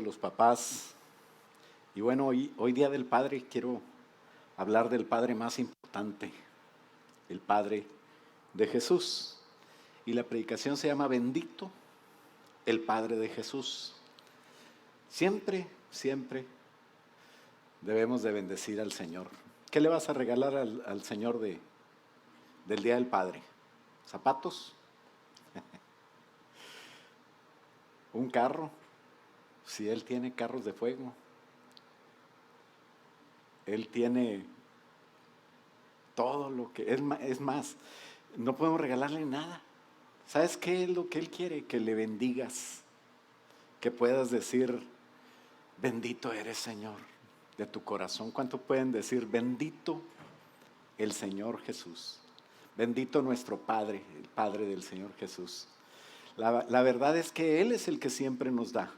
todos los papás. Y bueno, hoy Día del Padre quiero hablar del Padre más importante, el Padre de Jesús. Y la predicación se llama Bendito el Padre de Jesús. Siempre, siempre debemos de bendecir al Señor. ¿Qué le vas a regalar al Señor del Día del Padre? ¿Zapatos? ¿Un carro? Si Él tiene carros de fuego. Él tiene todo lo que es más, no podemos regalarle nada. ¿Sabes qué es lo que Él quiere? Que le bendigas, que puedas decir, bendito eres, Señor, de tu corazón. ¿Cuánto pueden decir, bendito el Señor Jesús? Bendito nuestro Padre, el Padre del Señor Jesús. La verdad es que Él es el que siempre nos da,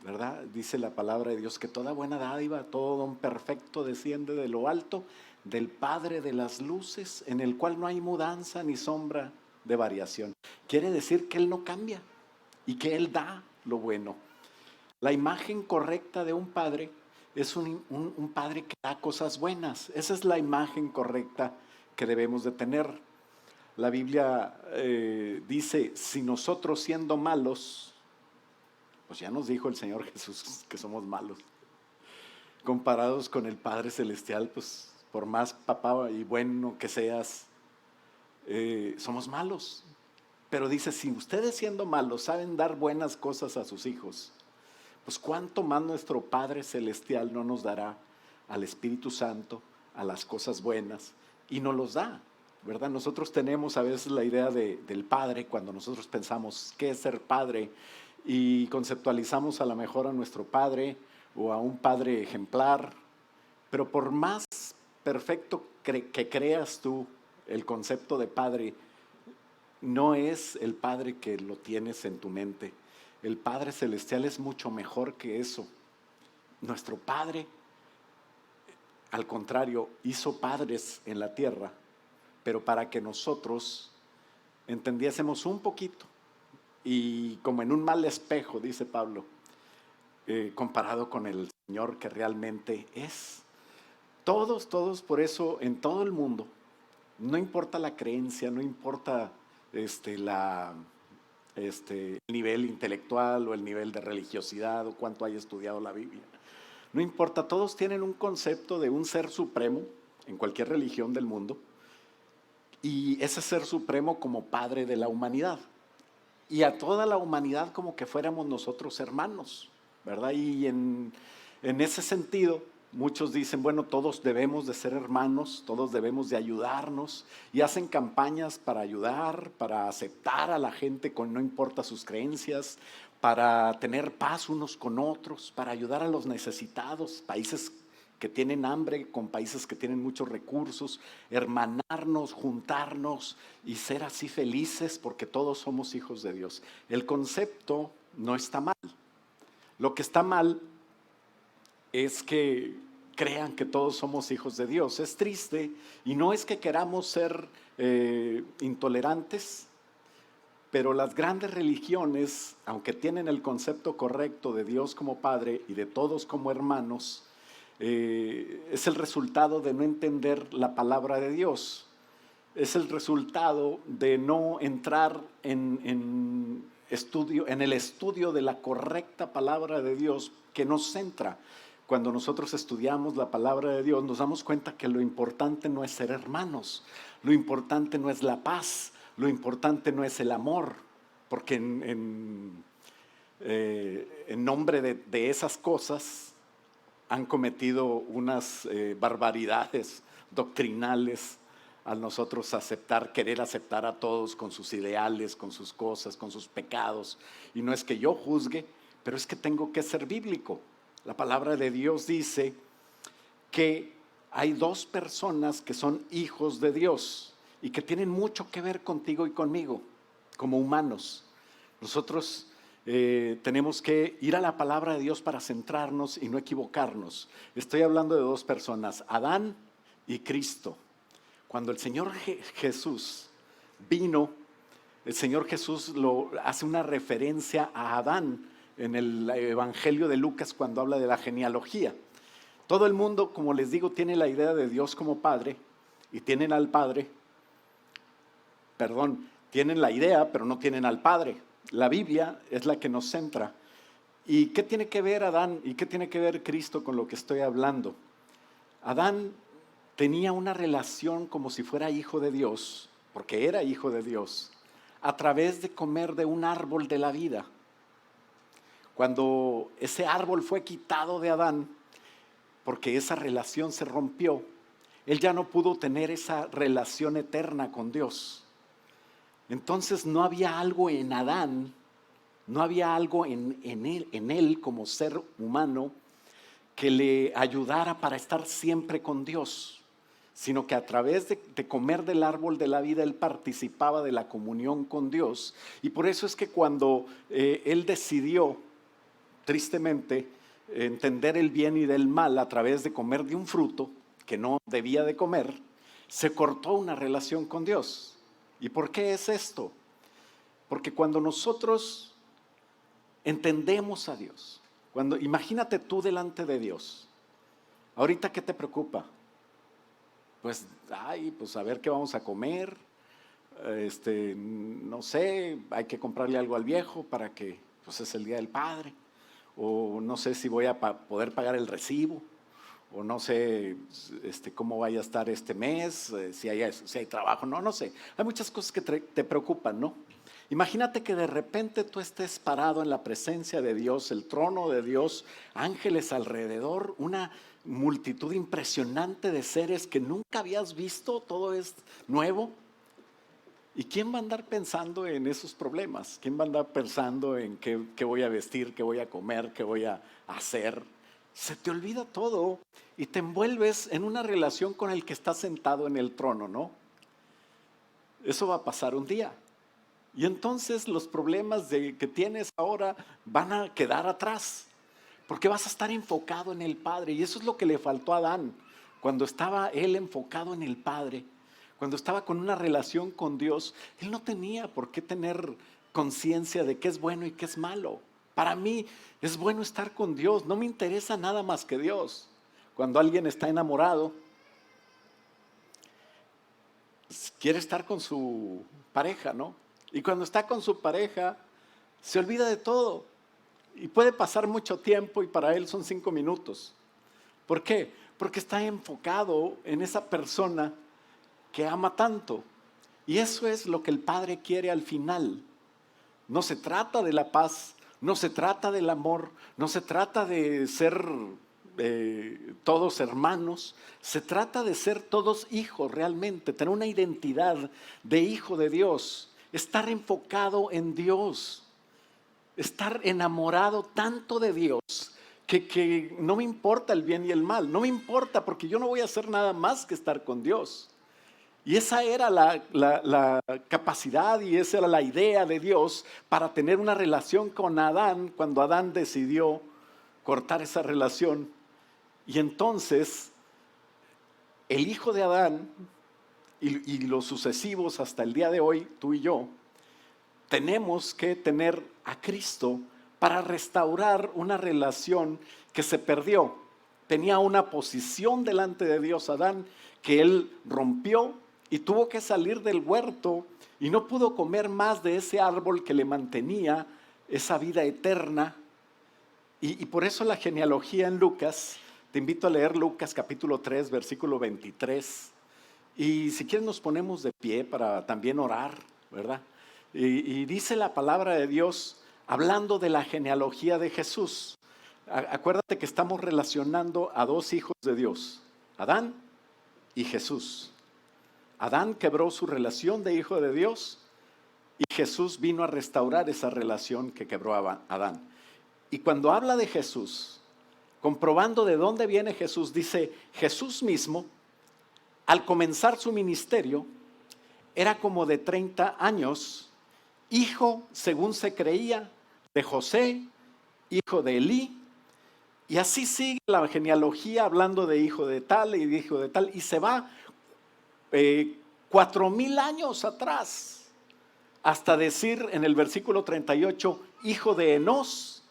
¿verdad? Dice la palabra de Dios que toda buena dádiva, todo don perfecto desciende de lo alto, del Padre de las luces, en el cual no hay mudanza ni sombra de variación. Quiere decir que Él no cambia y que Él da lo bueno. La imagen correcta de un padre es un padre que da cosas buenas. Esa es la imagen correcta que debemos de tener. La Biblia dice, si nosotros siendo malos, pues ya nos dijo el Señor Jesús que somos malos. Comparados con el Padre Celestial, pues por más papá y bueno que seas, somos malos. Pero dice, si ustedes siendo malos saben dar buenas cosas a sus hijos, pues cuánto más nuestro Padre Celestial no nos dará al Espíritu Santo, a las cosas buenas, y nos los da, ¿verdad? Nosotros tenemos a veces la idea del Padre, cuando nosotros pensamos qué es ser Padre, y conceptualizamos a lo mejor a nuestro Padre o a un Padre ejemplar, pero por más perfecto que creas tú el concepto de Padre, no es el Padre que lo tienes en tu mente. El Padre Celestial es mucho mejor que eso. Nuestro Padre, al contrario, hizo padres en la tierra, pero para que nosotros entendiésemos un poquito, y como en un mal espejo, dice Pablo, comparado con el Señor que realmente es. Todos, por eso, en todo el mundo, no importa la creencia, no importa el nivel intelectual o el nivel de religiosidad o cuánto haya estudiado la Biblia. No importa, todos tienen un concepto de un ser supremo en cualquier religión del mundo, y ese ser supremo como padre de la humanidad, y a toda la humanidad como que fuéramos nosotros hermanos, ¿verdad? Y en ese sentido, muchos dicen, bueno, todos debemos de ser hermanos, todos debemos de ayudarnos, y hacen campañas para ayudar, para aceptar a la gente con no importa sus creencias, para tener paz unos con otros, para ayudar a los necesitados, países que tienen hambre con países que tienen muchos recursos, hermanarnos, juntarnos y ser así felices porque todos somos hijos de Dios. El concepto no está mal. Lo que está mal es que crean que todos somos hijos de Dios. Es triste, y no es que queramos ser intolerantes, pero las grandes religiones, aunque tienen el concepto correcto de Dios como Padre y de todos como hermanos, es el resultado de no entender la palabra de Dios. Es el resultado de no entrar en el estudio de la correcta palabra de Dios que nos centra. Cuando nosotros estudiamos la palabra de Dios, nos damos cuenta que lo importante no es ser hermanos, lo importante no es la paz, lo importante no es el amor, porque en nombre de esas cosas han cometido unas barbaridades doctrinales al nosotros querer aceptar a todos con sus ideales, con sus cosas, con sus pecados. Y no es que yo juzgue, pero es que tengo que ser bíblico. La palabra de Dios dice que hay dos personas que son hijos de Dios y que tienen mucho que ver contigo y conmigo, como humanos. Nosotros tenemos que ir a la palabra de Dios para centrarnos y no equivocarnos. Estoy hablando de dos personas, Adán y Cristo. Cuando el Señor Jesús vino, el Señor Jesús hace una referencia a Adán en el Evangelio de Lucas cuando habla de la genealogía. Todo el mundo, como les digo, tiene la idea de Dios como Padre y tienen al Padre, tienen la idea, pero no tienen al Padre. La Biblia es la que nos centra. ¿Y qué tiene que ver Adán y qué tiene que ver Cristo con lo que estoy hablando? Adán tenía una relación como si fuera hijo de Dios, porque era hijo de Dios, a través de comer de un árbol de la vida. Cuando ese árbol fue quitado de Adán, porque esa relación se rompió, él ya no pudo tener esa relación eterna con Dios. Entonces no había algo en Adán, no había algo en él como ser humano que le ayudara para estar siempre con Dios, sino que a través de comer del árbol de la vida, él participaba de la comunión con Dios. Y por eso es que cuando él decidió, tristemente, entender el bien y del mal a través de comer de un fruto que no debía de comer, se cortó una relación con Dios. ¿Y por qué es esto? Porque cuando nosotros entendemos a Dios, imagínate tú delante de Dios, ahorita ¿qué te preocupa? Pues a ver qué vamos a comer, no sé, hay que comprarle algo al viejo para que, pues es el Día del Padre, o no sé si voy a poder pagar el recibo, o no sé cómo vaya a estar este mes, si hay trabajo, no sé. Hay muchas cosas que te preocupan, ¿no? Imagínate que de repente tú estés parado en la presencia de Dios, el trono de Dios, ángeles alrededor, una multitud impresionante de seres que nunca habías visto, todo es nuevo. ¿Y quién va a andar pensando en esos problemas? ¿Quién va a andar pensando en qué voy a vestir, qué voy a comer, qué voy a hacer? Se te olvida todo y te envuelves en una relación con el que está sentado en el trono, ¿no? Eso va a pasar un día. Y entonces los problemas que tienes ahora van a quedar atrás, porque vas a estar enfocado en el Padre. Y eso es lo que le faltó a Adán, cuando estaba él enfocado en el Padre, cuando estaba con una relación con Dios. Él no tenía por qué tener conciencia de qué es bueno y qué es malo. Para mí es bueno estar con Dios, no me interesa nada más que Dios. Cuando alguien está enamorado, quiere estar con su pareja, ¿no? Y cuando está con su pareja, se olvida de todo. Y puede pasar mucho tiempo y para él son 5 minutos. ¿Por qué? Porque está enfocado en esa persona que ama tanto. Y eso es lo que el Padre quiere al final. No se trata de la paz, no se trata del amor, no se trata de ser todos hermanos, se trata de ser todos hijos realmente, tener una identidad de hijo de Dios, estar enfocado en Dios, estar enamorado tanto de Dios que no me importa el bien y el mal, no me importa porque yo no voy a hacer nada más que estar con Dios. Y esa era la capacidad y esa era la idea de Dios para tener una relación con Adán cuando Adán decidió cortar esa relación. Y entonces el hijo de Adán y los sucesivos hasta el día de hoy, tú y yo, tenemos que tener a Cristo para restaurar una relación que se perdió. Tenía una posición delante de Dios Adán que él rompió y tuvo que salir del huerto y no pudo comer más de ese árbol que le mantenía esa vida eterna. Y por eso la genealogía en Lucas, te invito a leer Lucas capítulo 3, versículo 23. Y si quieres nos ponemos de pie para también orar, ¿verdad? Y dice la palabra de Dios hablando de la genealogía de Jesús. Acuérdate que estamos relacionando a dos hijos de Dios, Adán y Jesús. Adán quebró su relación de hijo de Dios y Jesús vino a restaurar esa relación que quebró Adán. Y cuando habla de Jesús, comprobando de dónde viene Jesús, dice Jesús mismo, al comenzar su ministerio, era como de 30 años, hijo, según se creía, de José, hijo de Elí. Y así sigue la genealogía hablando de hijo de tal y de hijo de tal. Y se va 4,000 años atrás, hasta decir en el versículo 38, hijo de Enós,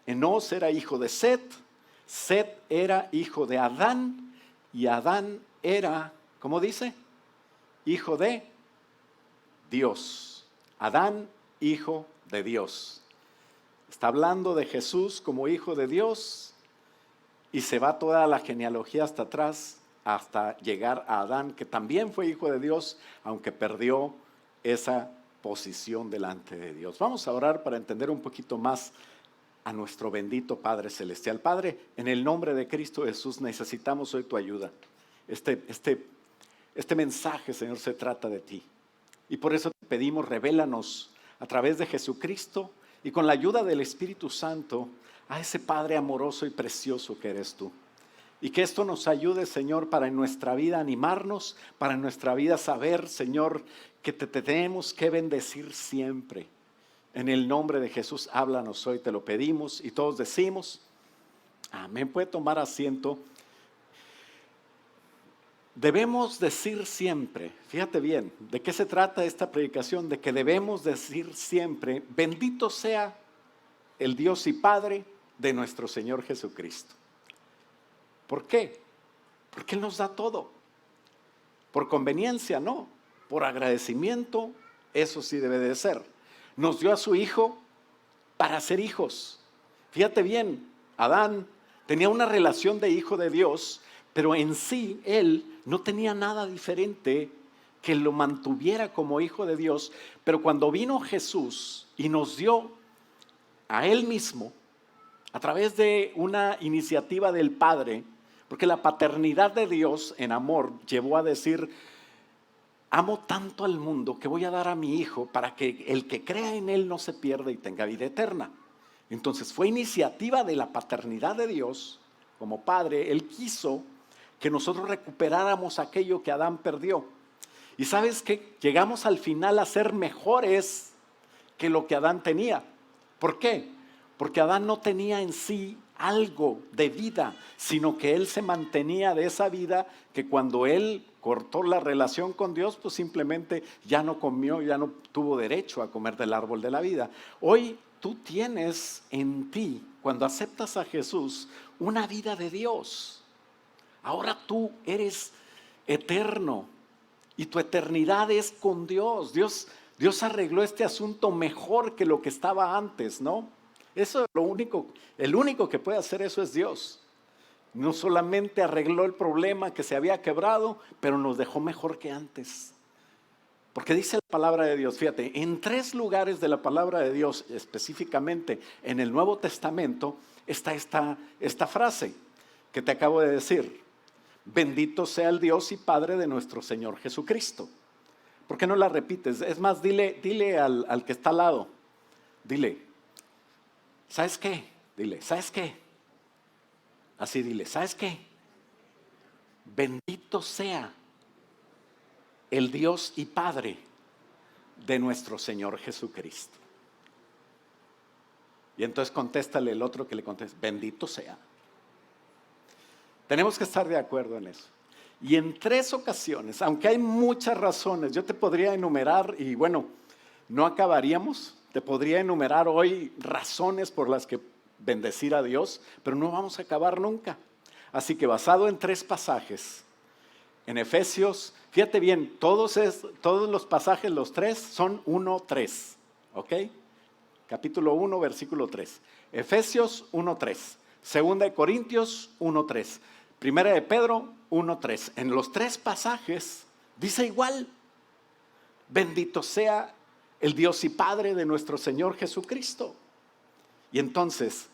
Enós era hijo de Set, Set era hijo de Adán, y Adán era, ¿cómo dice? Hijo de Dios. Adán, hijo de Dios. Está hablando de Jesús como hijo de Dios y se va toda la genealogía hasta atrás, hasta llegar a Adán, que también fue hijo de Dios, aunque perdió esa posición delante de Dios. Vamos a orar para entender un poquito más a nuestro bendito Padre Celestial. Padre, en el nombre de Cristo Jesús necesitamos hoy tu ayuda. Este mensaje, Señor, se trata de ti. Y por eso te pedimos, revélanos a través de Jesucristo y con la ayuda del Espíritu Santo a ese Padre amoroso y precioso que eres tú. Y que esto nos ayude, Señor, para en nuestra vida animarnos, para en nuestra vida saber, Señor, que te tenemos que bendecir siempre. En el nombre de Jesús, háblanos hoy, te lo pedimos y todos decimos, amén. Puede tomar asiento. Debemos decir siempre, fíjate bien, ¿de qué se trata esta predicación? De que debemos decir siempre, bendito sea el Dios y Padre de nuestro Señor Jesucristo. ¿Por qué? Porque Él nos da todo. Por conveniencia, no. Por agradecimiento, eso sí debe de ser. Nos dio a su Hijo para ser hijos. Fíjate bien, Adán tenía una relación de hijo de Dios, pero en sí él no tenía nada diferente que lo mantuviera como hijo de Dios. Pero cuando vino Jesús y nos dio a Él mismo, a través de una iniciativa del Padre, porque la paternidad de Dios en amor llevó a decir, amo tanto al mundo que voy a dar a mi Hijo para que el que crea en Él no se pierda y tenga vida eterna. Entonces fue iniciativa de la paternidad de Dios como Padre. Él quiso que nosotros recuperáramos aquello que Adán perdió. Y sabes que llegamos al final a ser mejores que lo que Adán tenía. ¿Por qué? Porque Adán no tenía en sí algo de vida, sino que él se mantenía de esa vida que cuando él cortó la relación con Dios, pues simplemente ya no comió, ya no tuvo derecho a comer del árbol de la vida. Hoy tú tienes en ti, cuando aceptas a Jesús, una vida de Dios. Ahora tú eres eterno y tu eternidad es con Dios. Dios arregló este asunto mejor que lo que estaba antes, ¿no? Eso es el único que puede hacer eso es Dios. No solamente arregló el problema que se había quebrado, pero nos dejó mejor que antes. Porque dice la palabra de Dios, fíjate, en 3 lugares de la palabra de Dios, específicamente en el Nuevo Testamento, está esta frase que te acabo de decir. Bendito sea el Dios y Padre de nuestro Señor Jesucristo. ¿Por qué no la repites? Es más, dile al que está al lado, dile, ¿sabes qué? Dile, ¿sabes qué? Así dile, ¿sabes qué? Bendito sea el Dios y Padre de nuestro Señor Jesucristo. Y entonces contéstale el otro que le conteste, bendito sea. Tenemos que estar de acuerdo en eso. Y en 3 ocasiones, aunque hay muchas razones, yo te podría enumerar y bueno, no acabaríamos. Te podría enumerar hoy razones por las que bendecir a Dios, pero no vamos a acabar nunca. Así que basado en 3 pasajes, en Efesios, fíjate bien, todos los pasajes, los 3 son 1:3, ¿ok? Capítulo 1, versículo 3. Efesios 1:3. Segunda de Corintios 1:3. Primera de Pedro 1:3. En los 3 pasajes dice igual, bendito sea el Dios y Padre de nuestro Señor Jesucristo. Y entonces,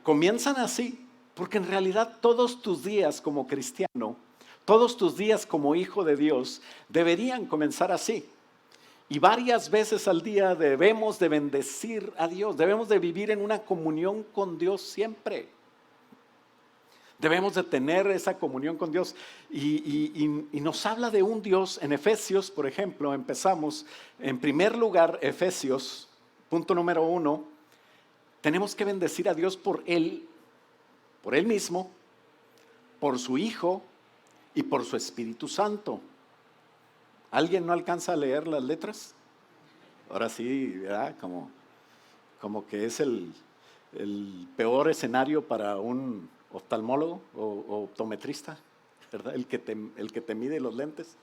comienzan así, porque en realidad todos tus días como cristiano, todos tus días como hijo de Dios, deberían comenzar así. Y varias veces al día debemos de bendecir a Dios, debemos de vivir en una comunión con Dios siempre. Debemos de tener esa comunión con Dios y nos habla de un Dios en Efesios, por ejemplo, empezamos en primer lugar, Efesios, punto número 1, tenemos que bendecir a Dios por Él mismo, por su Hijo y por su Espíritu Santo. ¿Alguien no alcanza a leer las letras? Ahora sí, ¿verdad? Como que es el el peor escenario para un oftalmólogo o optometrista, ¿verdad? El que te mide los lentes,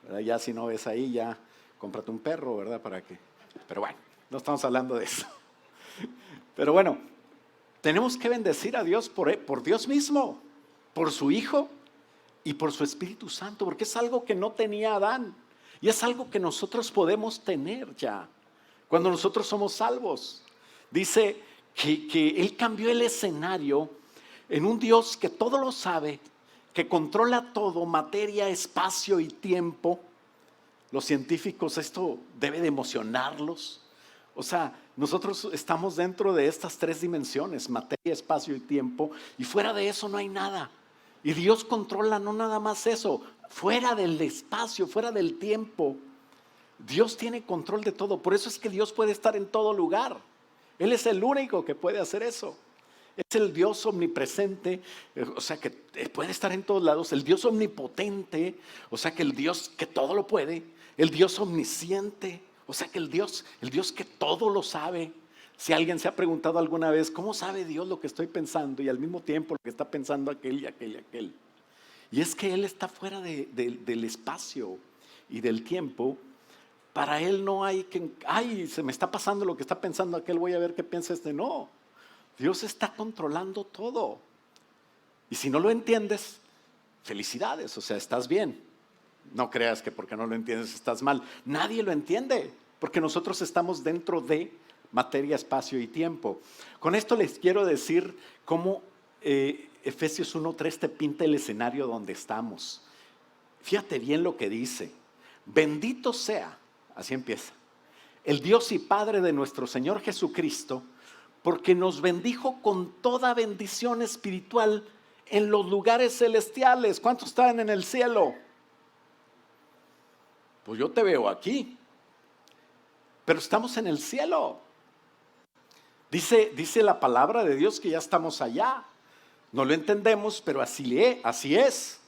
¿verdad? Ya si no ves ahí, ya cómprate un perro, ¿verdad? Pero bueno, no estamos hablando de eso. Pero bueno, tenemos que bendecir a Dios por Dios mismo, por su Hijo y por su Espíritu Santo, porque es algo que no tenía Adán y es algo que nosotros podemos tener ya, cuando nosotros somos salvos. Dice que Él cambió el escenario en un Dios que todo lo sabe, que controla todo, materia, espacio y tiempo. Los científicos, esto debe de emocionarlos. O sea, nosotros estamos dentro de estas tres dimensiones, materia, espacio y tiempo, y fuera de eso no hay nada. Y Dios controla no nada más eso, fuera del espacio, fuera del tiempo. Dios tiene control de todo, por eso es que Dios puede estar en todo lugar. Él es el único que puede hacer eso. Es el Dios omnipresente, o sea que puede estar en todos lados. El Dios omnipotente, o sea que el Dios que todo lo puede. El Dios omnisciente, o sea que el Dios que todo lo sabe. Si alguien se ha preguntado alguna vez, ¿cómo sabe Dios lo que estoy pensando? Y al mismo tiempo lo que está pensando aquel y aquel y aquel. Y es que Él está fuera del espacio y del tiempo. Para Él no hay que, ay, se me está pasando lo que está pensando aquel, voy a ver qué piensa este. No, Dios está controlando todo. Y si no lo entiendes, felicidades, o sea, estás bien. No creas que porque no lo entiendes estás mal. Nadie lo entiende, porque nosotros estamos dentro de materia, espacio y tiempo. Con esto les quiero decir cómo Efesios 1:3 te pinta el escenario donde estamos. Fíjate bien lo que dice. Bendito sea, así empieza, el Dios y Padre de nuestro Señor Jesucristo, porque nos bendijo con toda bendición espiritual en los lugares celestiales. ¿Cuántos están en el cielo? Pues yo te veo aquí, pero estamos en el cielo. Dice la palabra de Dios que ya estamos allá. No lo entendemos, pero así es.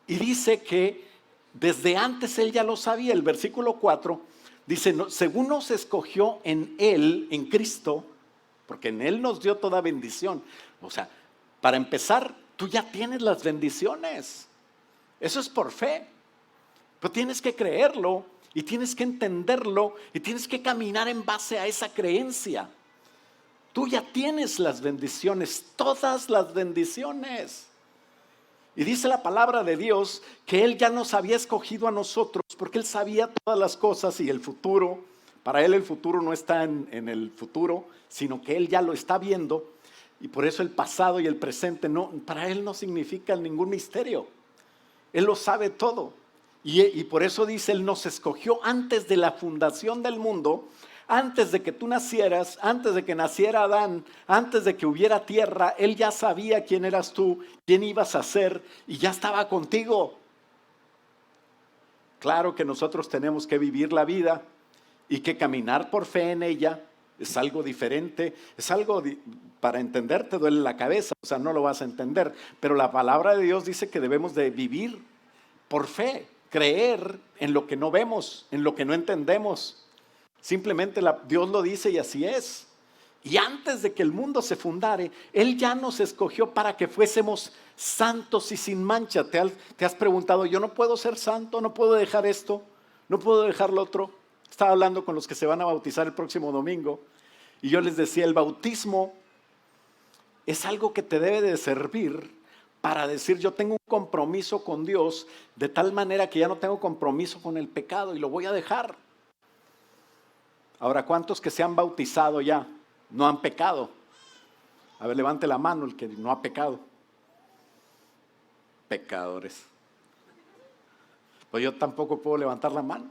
Y dice que desde antes Él ya lo sabía. El versículo 4 dice, según nos escogió en Él, en Cristo, porque en Él nos dio toda bendición. O sea, para empezar, tú ya tienes las bendiciones. Eso es por fe. Pero tienes que creerlo y tienes que entenderlo y tienes que caminar en base a esa creencia. Tú ya tienes las bendiciones, todas las bendiciones. Y dice la palabra de Dios que Él ya nos había escogido a nosotros porque Él sabía todas las cosas y el futuro. Para Él el futuro no está en el futuro, sino que Él ya lo está viendo. Y por eso el pasado y el presente para Él no significan ningún misterio. Él lo sabe todo. Y por eso dice, Él nos escogió antes de la fundación del mundo, antes de que tú nacieras, antes de que naciera Adán, antes de que hubiera tierra. Él ya sabía quién eras tú, quién ibas a ser y ya estaba contigo. Claro que nosotros tenemos que vivir la vida y que caminar por fe en ella es algo diferente, es algo para entender te duele la cabeza, o sea, no lo vas a entender, pero la palabra de Dios dice que debemos de vivir por fe, creer en lo que no vemos, en lo que no entendemos. Simplemente Dios lo dice y así es. Y antes de que el mundo se fundare, Él ya nos escogió para que fuésemos santos y sin mancha. ¿Te has preguntado, yo no puedo ser santo, no puedo dejar esto, no puedo dejar lo otro? Estaba hablando con los que se van a bautizar el próximo domingo y yo les decía, el bautismo es algo que te debe de servir para decir, yo tengo un compromiso con Dios de tal manera que ya no tengo compromiso con el pecado y lo voy a dejar. Ahora, ¿cuántos que se han bautizado ya no han pecado? A ver, levante la mano el que no ha pecado. Pecadores. Pues yo tampoco puedo levantar la mano.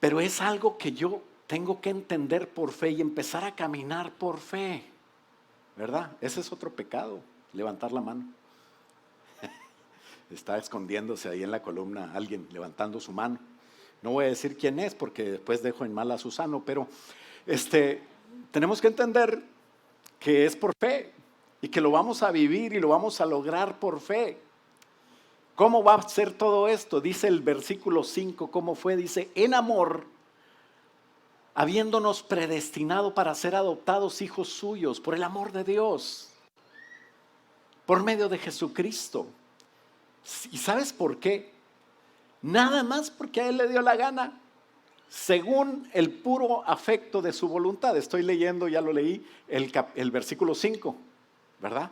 Pero es algo que yo tengo que entender por fe y empezar a caminar por fe. ¿Verdad? Ese es otro pecado, levantar la mano. Está escondiéndose ahí en la columna alguien levantando su mano. No voy a decir quién es porque después dejo en mal a Susano, pero tenemos que entender que es por fe y que lo vamos a vivir y lo vamos a lograr por fe. ¿Cómo va a ser todo esto? Dice el versículo 5, ¿cómo fue? Dice, en amor habiéndonos predestinado para ser adoptados hijos suyos por el amor de Dios, por medio de Jesucristo. ¿Y sabes por qué? Nada más porque a Él le dio la gana, según el puro afecto de su voluntad. Estoy leyendo, ya lo leí, el versículo 5, ¿verdad?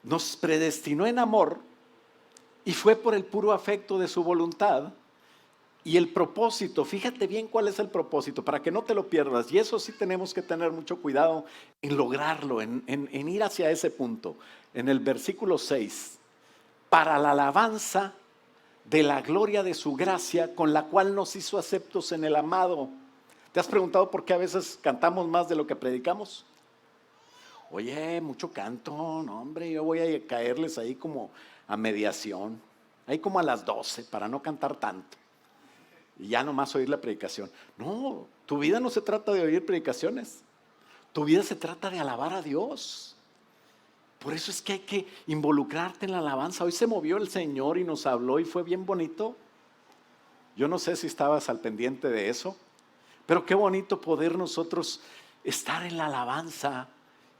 Nos predestinó en amor y fue por el puro afecto de su voluntad. Y el propósito, fíjate bien cuál es el propósito, para que no te lo pierdas. Y eso sí tenemos que tener mucho cuidado en lograrlo, en ir hacia ese punto. En el versículo 6, para la alabanza de la gloria de su gracia, con la cual nos hizo aceptos en el amado. ¿Te has preguntado por qué a veces cantamos más de lo que predicamos? Oye, mucho canto, no hombre, yo voy a caerles ahí como a mediación, ahí como a las 12, para no cantar tanto. Y ya nomás oír la predicación. No, tu vida no se trata de oír predicaciones. Tu vida se trata de alabar a Dios. Por eso es que hay que involucrarte en la alabanza. Hoy se movió el Señor y nos habló y fue bien bonito. Yo no sé si estabas al pendiente de eso, pero qué bonito poder nosotros estar en la alabanza,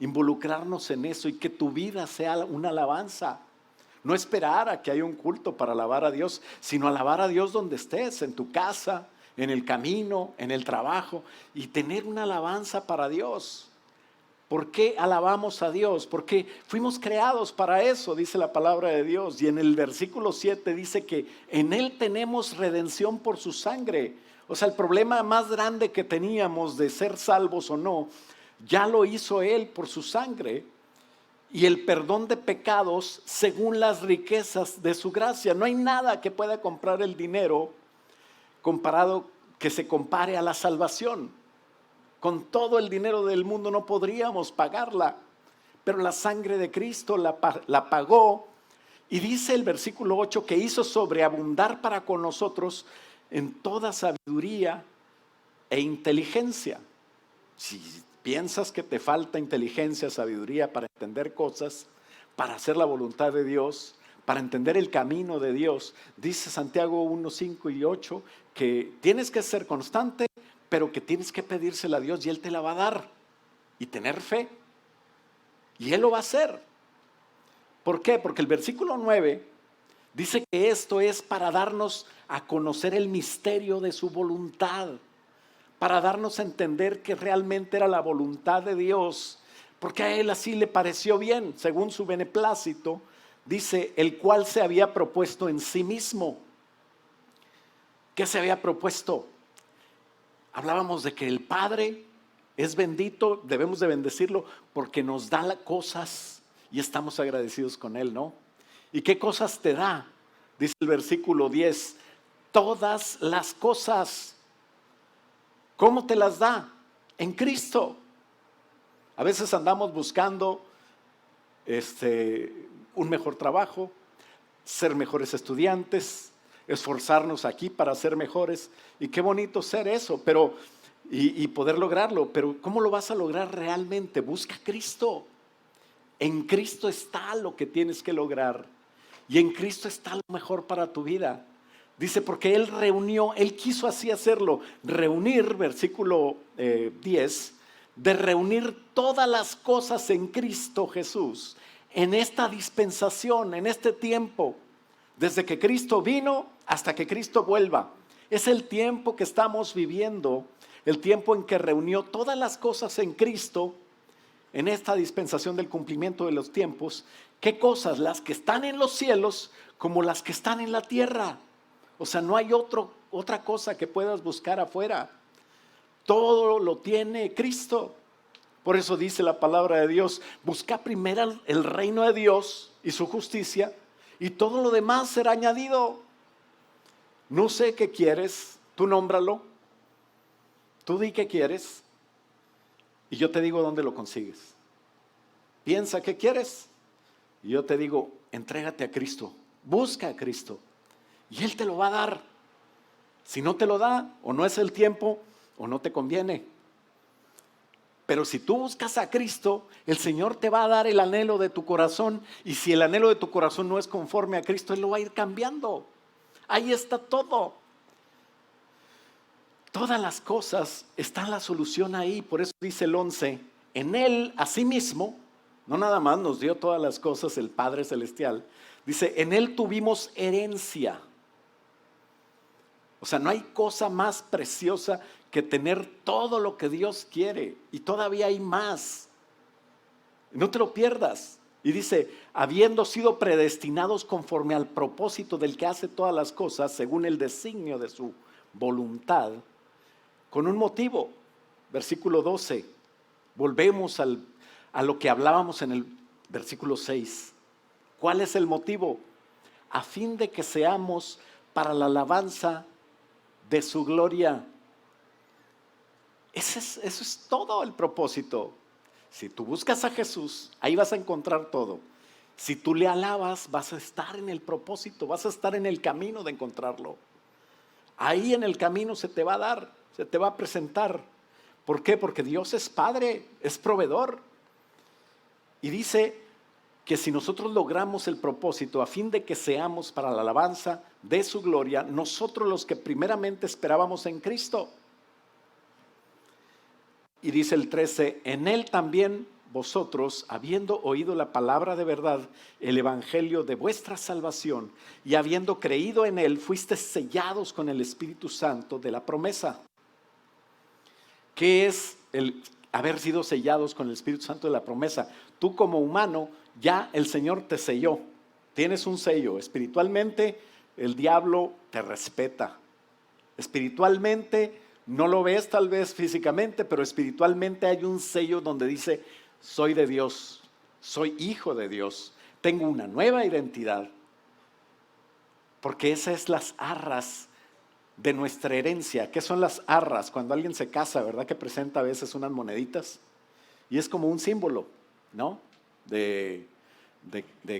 involucrarnos en eso y que tu vida sea una alabanza. No esperar a que haya un culto para alabar a Dios, sino alabar a Dios donde estés, en tu casa, en el camino, en el trabajo, y tener una alabanza para Dios. ¿Por qué alabamos a Dios? Porque fuimos creados para eso, dice la palabra de Dios. Y en el versículo 7 dice que en Él tenemos redención por su sangre. O sea, el problema más grande que teníamos de ser salvos o no, ya lo hizo Él por su sangre. Y el perdón de pecados según las riquezas de su gracia. No hay nada que pueda comprar el dinero comparado, que se compare a la salvación. Con todo el dinero del mundo no podríamos pagarla, pero la sangre de Cristo la pagó. Y dice el versículo 8 que hizo sobreabundar para con nosotros en toda sabiduría e inteligencia. Si piensas que te falta inteligencia, sabiduría para entender cosas, para hacer la voluntad de Dios, para entender el camino de Dios, dice Santiago 1, 5 y 8, que tienes que ser constante, pero que tienes que pedírsela a Dios y Él te la va a dar. Y tener fe. Y Él lo va a hacer. ¿Por qué? Porque el versículo 9 dice que esto es para darnos a conocer el misterio de su voluntad, para darnos a entender que realmente era la voluntad de Dios, porque a Él así le pareció bien, según su beneplácito, dice, el cual se había propuesto en sí mismo. ¿Qué se había propuesto? Hablábamos de que el Padre es bendito, debemos de bendecirlo porque nos da las cosas y estamos agradecidos con Él, ¿no? ¿Y qué cosas te da? Dice el versículo 10, todas las cosas. ¿Cómo te las da? En Cristo. A veces andamos buscando un mejor trabajo, ser mejores estudiantes, esforzarnos aquí para ser mejores. Y qué bonito ser eso, y poder lograrlo. Pero ¿cómo lo vas a lograr realmente? Busca a Cristo. En Cristo está lo que tienes que lograr. Y en Cristo está lo mejor para tu vida. Dice, porque Él quiso así hacerlo, reunir, versículo 10, de reunir todas las cosas en Cristo Jesús, en esta dispensación, en este tiempo, desde que Cristo vino hasta que Cristo vuelva. Es el tiempo que estamos viviendo, el tiempo en que reunió todas las cosas en Cristo, en esta dispensación del cumplimiento de los tiempos. ¿Qué cosas? Las que están en los cielos como las que están en la tierra. O sea, no hay otra cosa que puedas buscar afuera. Todo lo tiene Cristo. Por eso dice la palabra de Dios, busca primero el reino de Dios y su justicia, y todo lo demás será añadido. No sé qué quieres, tú nómbralo. Tú di qué quieres y yo te digo dónde lo consigues. Piensa qué quieres y yo te digo, entrégate a Cristo, busca a Cristo. Y Él te lo va a dar. Si no te lo da, o no es el tiempo, o no te conviene. Pero si tú buscas a Cristo, el Señor te va a dar el anhelo de tu corazón. Y si el anhelo de tu corazón no es conforme a Cristo, Él lo va a ir cambiando. Ahí está todo. Todas las cosas, está la solución ahí. Por eso dice el 11, en Él, asimismo, no nada más nos dio todas las cosas el Padre Celestial, dice, en Él tuvimos herencia. O sea, no hay cosa más preciosa que tener todo lo que Dios quiere. Y todavía hay más. No te lo pierdas. Y dice, habiendo sido predestinados conforme al propósito del que hace todas las cosas, según el designio de su voluntad, con un motivo. Versículo 12. Volvemos a lo que hablábamos en el versículo 6. ¿Cuál es el motivo? A fin de que seamos para la alabanza de su gloria. Eso es todo el propósito. Si tú buscas a Jesús, ahí vas a encontrar todo. Si tú le alabas, vas a estar en el propósito, vas a estar en el camino de encontrarlo. Ahí en el camino se te va a dar, se te va a presentar. ¿Por qué? Porque Dios es Padre, es proveedor. Y dice que si nosotros logramos el propósito a fin de que seamos para la alabanza de su gloria, nosotros los que primeramente esperábamos en Cristo. Y dice el 13, en Él también vosotros, habiendo oído la palabra de verdad, el evangelio de vuestra salvación, y habiendo creído en Él, fuisteis sellados con el Espíritu Santo de la promesa. ¿Qué es el haber sido sellados con el Espíritu Santo de la promesa? Tú como humano, ya el Señor te selló. Tienes un sello. Espiritualmente, el diablo te respeta. Espiritualmente, no lo ves tal vez físicamente, pero espiritualmente hay un sello donde dice, soy de Dios, soy hijo de Dios, tengo una nueva identidad. Porque esas es las arras de nuestra herencia. ¿Qué son las arras? Cuando alguien se casa, ¿verdad? Que presenta a veces unas moneditas y es como un símbolo, ¿no? De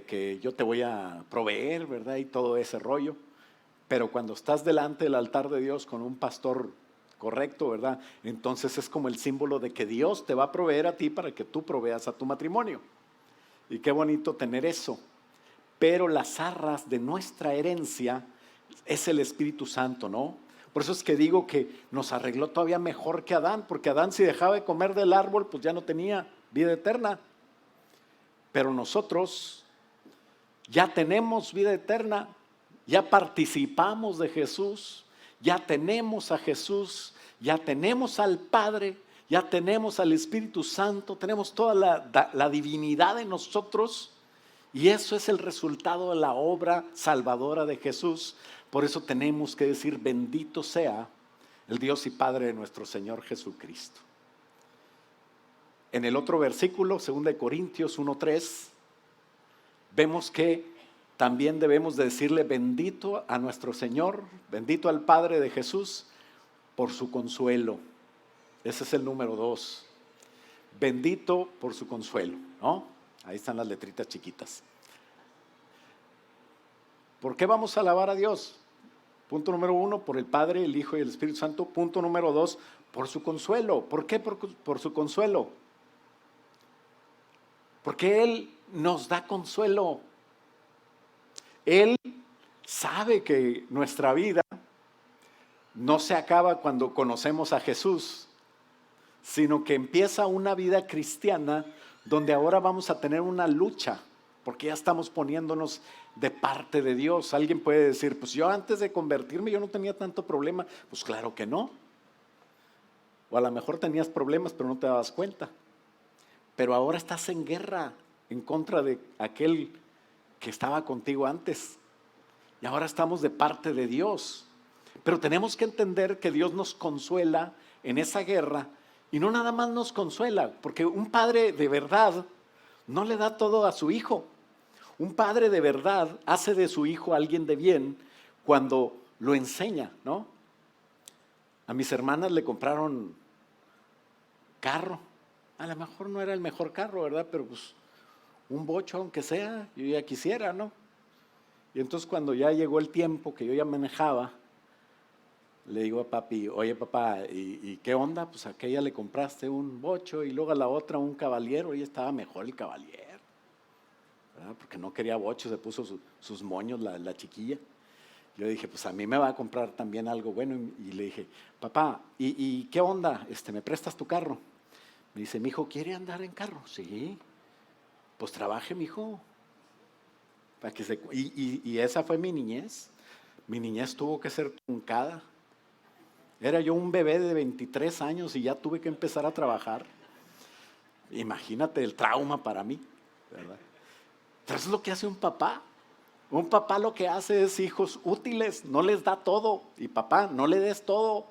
que yo te voy a proveer, ¿verdad? Y todo ese rollo. Pero cuando estás delante del altar de Dios con un pastor correcto, ¿verdad? Entonces es como el símbolo de que Dios te va a proveer a ti para que tú proveas a tu matrimonio. Y qué bonito tener eso. Pero las arras de nuestra herencia es el Espíritu Santo, ¿no? Por eso es que digo que nos arregló todavía mejor que Adán, porque Adán si dejaba de comer del árbol, pues ya no tenía vida eterna. Pero nosotros ya tenemos vida eterna, ya participamos de Jesús, ya tenemos a Jesús, ya tenemos al Padre, ya tenemos al Espíritu Santo, tenemos toda la divinidad en nosotros. Y eso es el resultado de la obra salvadora de Jesús. Por eso tenemos que decir, bendito sea el Dios y Padre de nuestro Señor Jesucristo. En el otro versículo, 2 Corintios 1:3, vemos que también debemos de decirle bendito a nuestro Señor, bendito al Padre de Jesús, por su consuelo. Ese es el número 2. Bendito por su consuelo, ¿no? Ahí están las letritas chiquitas. ¿Por qué vamos a alabar a Dios? Punto número 1, por el Padre, el Hijo y el Espíritu Santo. Punto número 2, por su consuelo. ¿Por qué por su consuelo? Porque Él nos da consuelo. Él sabe que nuestra vida no se acaba cuando conocemos a Jesús, sino que empieza una vida cristiana donde ahora vamos a tener una lucha, porque ya estamos poniéndonos de parte de Dios. Alguien puede decir, pues yo antes de convertirme yo no tenía tanto problema. Pues claro que no. O a lo mejor tenías problemas pero no te dabas cuenta. Pero ahora estás en guerra en contra de aquel que estaba contigo antes. Y ahora estamos de parte de Dios. Pero tenemos que entender que Dios nos consuela en esa guerra. Y no nada más nos consuela, porque un padre de verdad no le da todo a su hijo. Un padre de verdad hace de su hijo alguien de bien cuando lo enseña, ¿no? A mis hermanas le compraron carro. A lo mejor no era el mejor carro, ¿verdad? Pero pues un bocho aunque sea, yo ya quisiera, ¿no? Y entonces cuando ya llegó el tiempo que yo ya manejaba, le digo a papi, oye papá, ¿y qué onda? Pues a aquella le compraste un bocho y luego a la otra un caballero, y estaba mejor el caballero, ¿verdad? Porque no quería bocho, se puso sus moños la chiquilla. Yo dije, pues a mí me va a comprar también algo bueno. Y le dije, papá, ¿y qué onda? ¿Me prestas tu carro? Me dice, mi hijo, ¿quiere andar en carro? Sí, pues trabaje, mi hijo. Y esa fue mi niñez. Mi niñez tuvo que ser truncada. Era yo un bebé de 23 años y ya tuve que empezar a trabajar. Imagínate el trauma para mí, ¿verdad? Entonces es lo que hace un papá. Un papá lo que hace es hijos útiles, no les da todo. Y papá, no le des todo.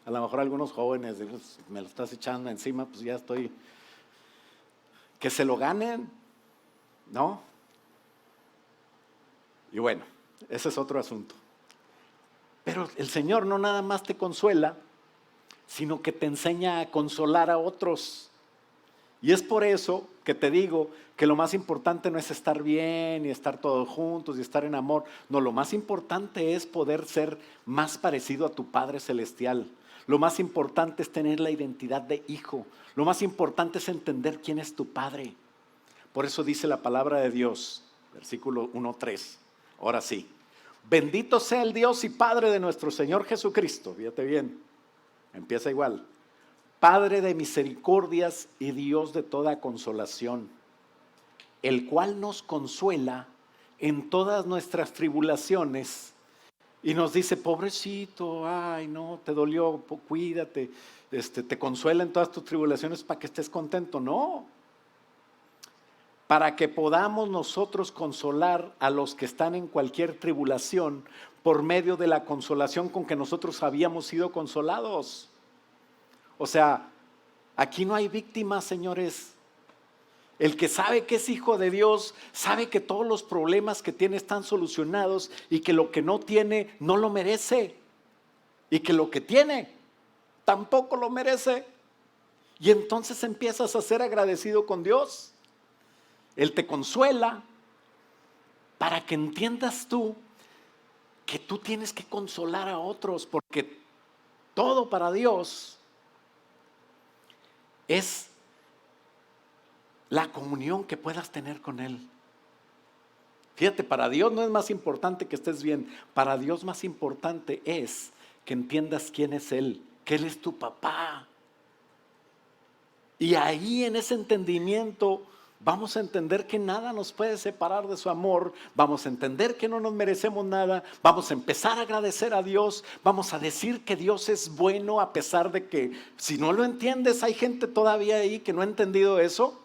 A lo mejor algunos jóvenes, pues, me lo estás echando encima, pues ya estoy. Que se lo ganen, ¿no? Y bueno, ese es otro asunto. Pero el Señor no nada más te consuela, sino que te enseña a consolar a otros. Y es por eso que te digo que lo más importante no es estar bien y estar todos juntos y estar en amor. No, lo más importante es poder ser más parecido a tu Padre Celestial. Lo más importante es tener la identidad de hijo. Lo más importante es entender quién es tu Padre. Por eso dice la palabra de Dios, versículo 1:3. Ahora sí. Bendito sea el Dios y Padre de nuestro Señor Jesucristo. Fíjate bien, empieza igual. Padre de misericordias y Dios de toda consolación, el cual nos consuela en todas nuestras tribulaciones y nos dice, pobrecito, ay no, te dolió, cuídate, te consuela en todas tus tribulaciones para que estés contento. No, para que podamos nosotros consolar a los que están en cualquier tribulación por medio de la consolación con que nosotros habíamos sido consolados. O sea, aquí no hay víctimas, señores. El que sabe que es hijo de Dios, sabe que todos los problemas que tiene están solucionados y que lo que no tiene no lo merece. Y que lo que tiene tampoco lo merece. Y entonces empiezas a ser agradecido con Dios. Él te consuela para que entiendas tú que tú tienes que consolar a otros, porque todo para Dios es la comunión que puedas tener con Él. Fíjate, para Dios no es más importante que estés bien. Para Dios más importante es que entiendas quién es Él, que Él es tu papá. Y ahí en ese entendimiento vamos a entender que nada nos puede separar de su amor, vamos a entender que no nos merecemos nada, vamos a empezar a agradecer a Dios, vamos a decir que Dios es bueno a pesar de que si no lo entiendes, hay gente todavía ahí que no ha entendido eso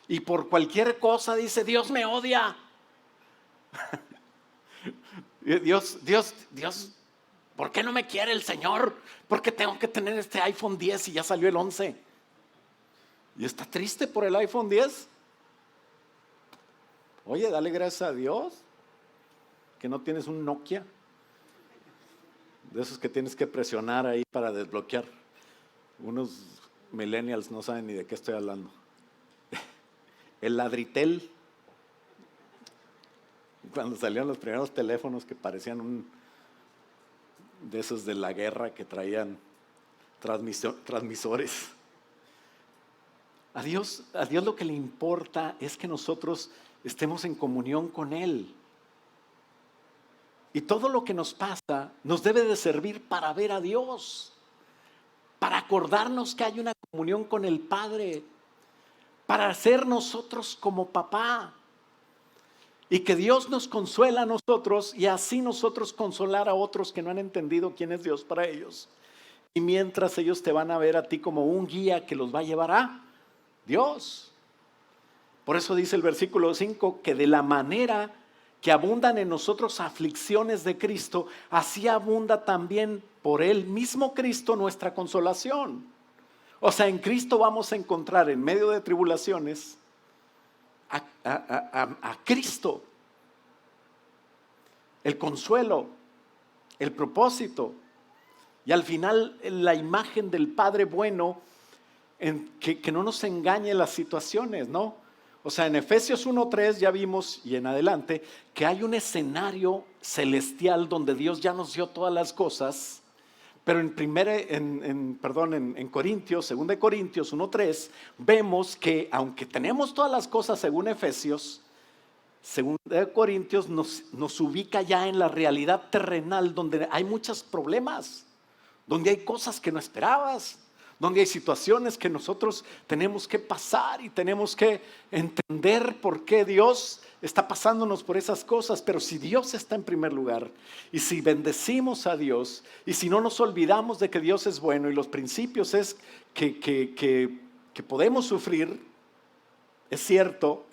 y por cualquier cosa dice, Dios me odia. Dios, ¿por qué no me quiere el Señor? ¿Por qué tengo que tener este iPhone 10 y ya salió el 11? ¿Y está triste por el iPhone 10? Oye, dale gracias a Dios que no tienes un Nokia, de esos que tienes que presionar ahí para desbloquear. Unos millennials no saben ni de qué estoy hablando. El ladritel, cuando salieron los primeros teléfonos que parecían de esos de la guerra que traían transmisores. A Dios lo que le importa es que nosotros estemos en comunión con Él. Y todo lo que nos pasa nos debe de servir para ver a Dios, para acordarnos que hay una comunión con el Padre, para ser nosotros como papá. Y que Dios nos consuela a nosotros y así nosotros consolar a otros que no han entendido quién es Dios para ellos. Y mientras ellos te van a ver a ti como un guía que los va a llevar a Dios. Por eso dice el versículo 5 que de la manera que abundan en nosotros aflicciones de Cristo, así abunda también por Él mismo Cristo nuestra consolación. O sea, en Cristo vamos a encontrar en medio de tribulaciones a Cristo, el consuelo, el propósito y al final la imagen del Padre bueno que no nos engañe las situaciones, ¿no? O sea, en Efesios 1:3 ya vimos y en adelante que hay un escenario celestial donde Dios ya nos dio todas las cosas. Pero en Corintios, 2 Corintios 1:3, vemos que aunque tenemos todas las cosas según Efesios, Segunda de Corintios nos ubica ya en la realidad terrenal, donde hay muchos problemas, donde hay cosas que no esperabas, donde hay situaciones que nosotros tenemos que pasar y tenemos que entender por qué Dios está pasándonos por esas cosas. Pero si Dios está en primer lugar, y si bendecimos a Dios, y si no nos olvidamos de que Dios es bueno, y los principios es que podemos sufrir, es cierto,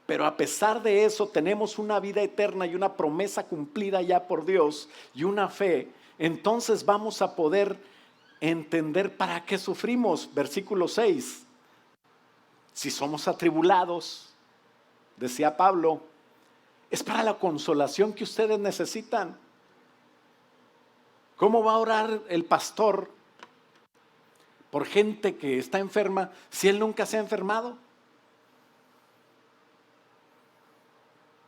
pero a pesar de eso tenemos una vida eterna y una promesa cumplida ya por Dios y una fe. Entonces vamos a poder entender para qué sufrimos. Versículo 6. Si somos atribulados, decía Pablo, es para la consolación que ustedes necesitan. ¿Cómo va a orar el pastor por gente que está enferma si él nunca se ha enfermado?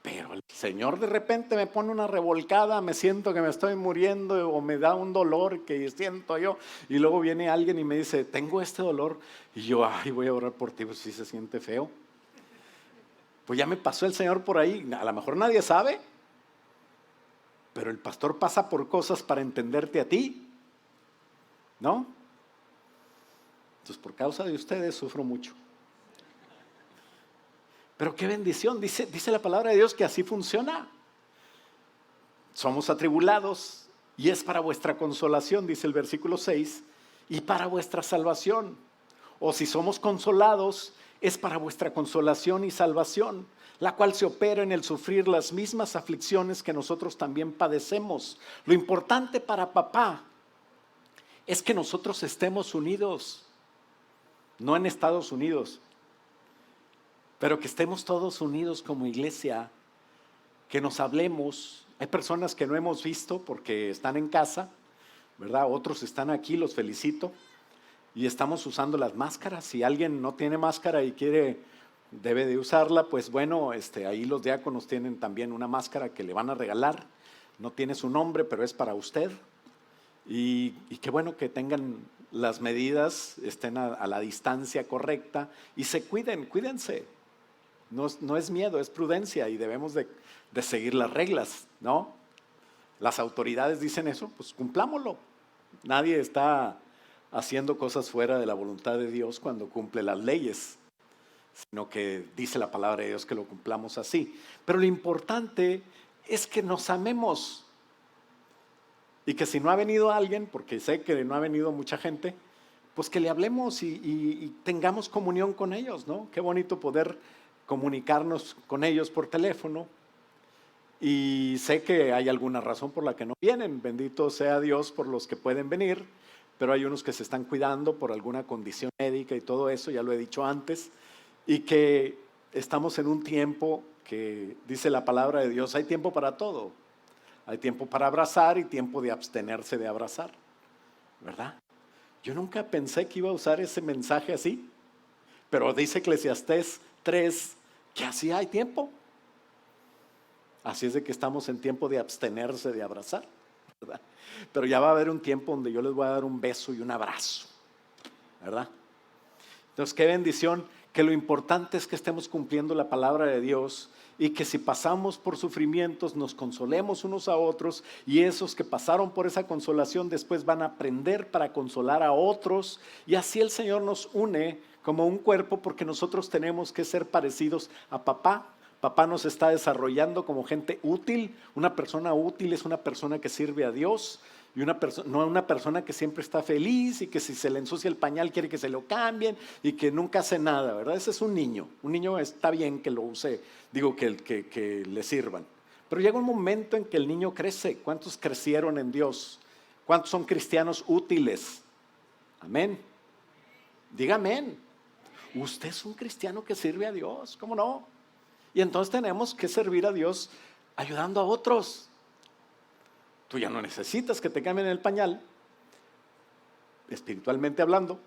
Pero el Señor de repente me pone una revolcada, me siento que me estoy muriendo o me da un dolor que siento yo, y luego viene alguien y me dice, tengo este dolor, y yo, ay, voy a orar por ti, pues sí se siente feo. Pues ya me pasó el Señor por ahí, a lo mejor nadie sabe, pero el pastor pasa por cosas para entenderte a ti, ¿no? Entonces por causa de ustedes sufro mucho. Pero qué bendición, dice la palabra de Dios que así funciona. Somos atribulados y es para vuestra consolación, dice el versículo 6, y para vuestra salvación. O si somos consolados, es para vuestra consolación y salvación, la cual se opera en el sufrir las mismas aflicciones que nosotros también padecemos. Lo importante para papá es que nosotros estemos unidos, no en Estados Unidos, pero que estemos todos unidos como iglesia, que nos hablemos. Hay personas que no hemos visto porque están en casa, ¿verdad? Otros están aquí, los felicito, y estamos usando las máscaras. Si alguien no tiene máscara y debe de usarla, pues bueno, ahí los diáconos tienen también una máscara que le van a regalar. No tiene su nombre, pero es para usted. Y qué bueno que tengan las medidas, estén a la distancia correcta y se cuídense. No es miedo, es prudencia y debemos de seguir las reglas, ¿no? Las autoridades dicen eso, pues cumplámoslo. Nadie está haciendo cosas fuera de la voluntad de Dios cuando cumple las leyes, sino que dice la palabra de Dios que lo cumplamos así. Pero lo importante es que nos amemos y que si no ha venido alguien, porque sé que no ha venido mucha gente, pues que le hablemos y tengamos comunión con ellos, ¿no? Qué bonito poder comunicarnos con ellos por teléfono, y sé que hay alguna razón por la que no vienen. Bendito sea Dios por los que pueden venir, pero hay unos que se están cuidando por alguna condición médica y todo eso, ya lo he dicho antes, y que estamos en un tiempo que dice la palabra de Dios, hay tiempo para todo. Hay tiempo para abrazar y tiempo de abstenerse de abrazar, ¿verdad? Yo nunca pensé que iba a usar ese mensaje así, pero dice Eclesiastés 3 que así hay tiempo. Así es de que estamos en tiempo de abstenerse de abrazar, ¿verdad? Pero ya va a haber un tiempo donde yo les voy a dar un beso y un abrazo, ¿verdad? Entonces, qué bendición, que lo importante es que estemos cumpliendo la palabra de Dios y que si pasamos por sufrimientos nos consolemos unos a otros, y esos que pasaron por esa consolación después van a aprender para consolar a otros, y así el Señor nos une como un cuerpo, porque nosotros tenemos que ser parecidos a papá. Papá nos está desarrollando como gente útil. Una persona útil es una persona que sirve a Dios, y no una persona que siempre está feliz y que si se le ensucia el pañal quiere que se lo cambien y que nunca hace nada, ¿verdad? Ese es un niño. Un niño está bien que lo use, que le sirvan. Pero llega un momento en que el niño crece. ¿Cuántos crecieron en Dios? ¿Cuántos son cristianos útiles? Amén. Diga amén. Usted es un cristiano que sirve a Dios, ¿cómo no? Y entonces tenemos que servir a Dios ayudando a otros. Tú ya no necesitas que te cambien el pañal, espiritualmente hablando,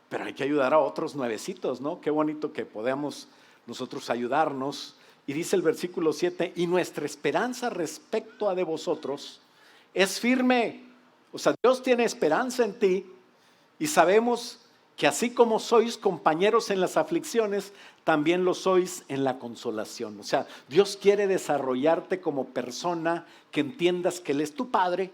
pero hay que ayudar a otros nuevecitos, ¿no? Qué bonito que podamos nosotros ayudarnos. Y dice el versículo 7, y nuestra esperanza respecto a de vosotros es firme. O sea, Dios tiene esperanza en ti, y sabemos que así como sois compañeros en las aflicciones, también lo sois en la consolación. O sea, Dios quiere desarrollarte como persona, que entiendas que Él es tu Padre,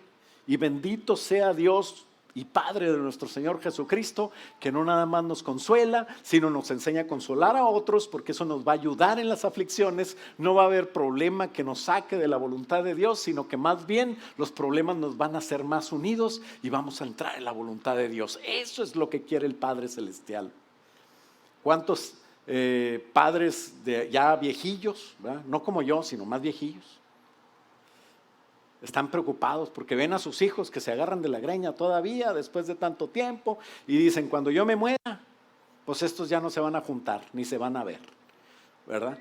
y bendito sea Dios y Padre de nuestro Señor Jesucristo, que no nada más nos consuela, sino nos enseña a consolar a otros, porque eso nos va a ayudar en las aflicciones. No va a haber problema que nos saque de la voluntad de Dios, sino que más bien los problemas nos van a hacer más unidos y vamos a entrar en la voluntad de Dios. Eso es lo que quiere el Padre Celestial. ¿Cuántos padres ya viejillos, ¿verdad? No como yo, sino más viejillos, están preocupados porque ven a sus hijos que se agarran de la greña todavía después de tanto tiempo y dicen, cuando yo me muera, pues estos ya no se van a juntar ni se van a ver, ¿verdad?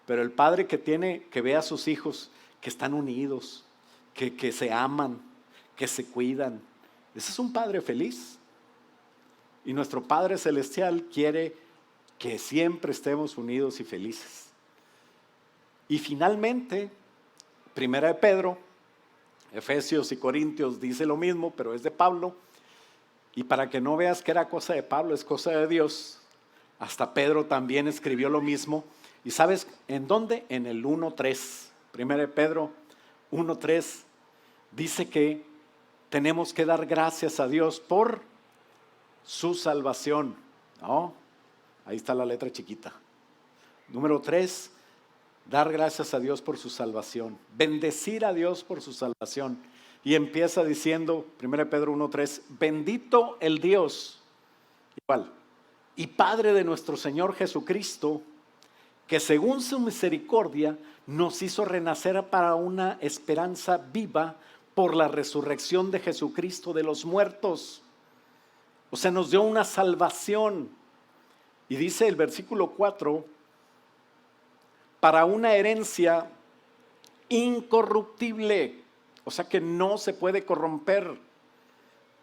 Pero el padre que ve a sus hijos que están unidos, que se aman, que se cuidan, ese es un padre feliz. Y nuestro Padre Celestial quiere que siempre estemos unidos y felices. Y finalmente, Primera de Pedro, Efesios y Corintios dice lo mismo, pero es de Pablo. Y para que no veas que era cosa de Pablo, es cosa de Dios. Hasta Pedro también escribió lo mismo. ¿Y sabes en dónde? En el 1:3. Primera de Pedro 1:3 dice que tenemos que dar gracias a Dios por su salvación. ¿No? Ahí está la letra chiquita. Número 3. Dar gracias a Dios por su salvación, bendecir a Dios por su salvación. Y empieza diciendo, 1 Pedro 1:3, bendito el Dios, igual, y Padre de nuestro Señor Jesucristo, que según su misericordia nos hizo renacer para una esperanza viva por la resurrección de Jesucristo de los muertos. O sea, nos dio una salvación. Y dice el versículo 4, para una herencia incorruptible, o sea que no se puede corromper,